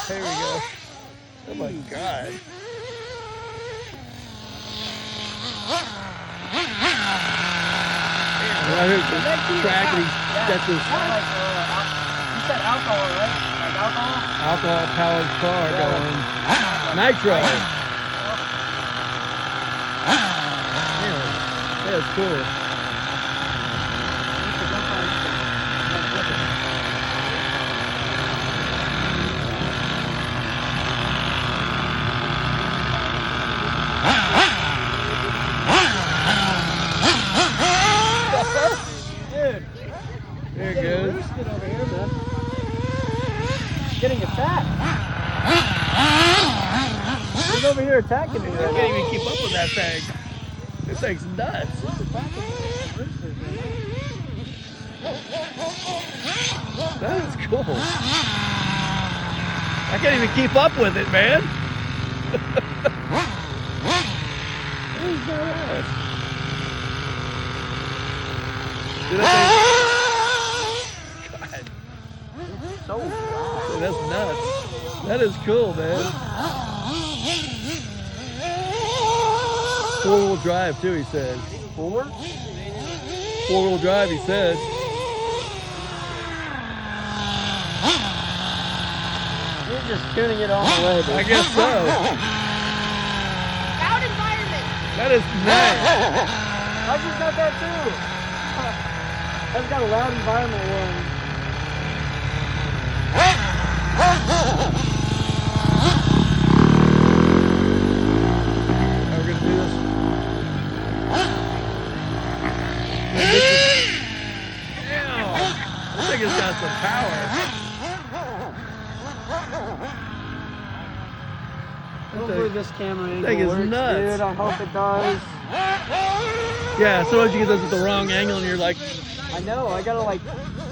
There we go. Oh my God. I heard the track and he's got this. You said alcohol, right? Like alcohol? Alcohol-powered car going. Nitro. Yeah, that's cool. Dude. There it goes. Over here, man. Getting attacked. He's over here attacking me. I can't even keep up with that thing. This thing's nuts. That is cool. I can't even keep up with it, man. Dude, that thing, God. So Dude, that's nuts. That is cool, man. 4-wheel drive too, he said. 4? 4-wheel drive, he said. You're just tuning it all the way, dude. I guess so. Loud environment. That is nice. I just got that too. I've got a loud environment one. We're gonna do this. Ew. This thing has got some power. Hopefully this camera angle thing is works, nuts. dude. I hope it does. Yeah, sometimes you get those at the wrong angle and you're like, I know, I gotta like,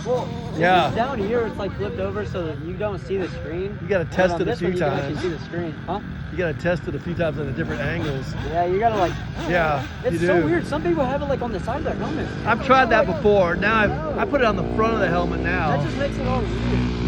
well, yeah. down here it's like flipped over so that you don't see the screen. You gotta test it a few You can actually times. see the screen, huh? You gotta test it a few times on the different angles. Yeah, you gotta like. Yeah, It's you do. so weird. Some people have it like on the side of their helmet. I've tried that before. Now I put it on the front of the helmet now. That just makes it all weird.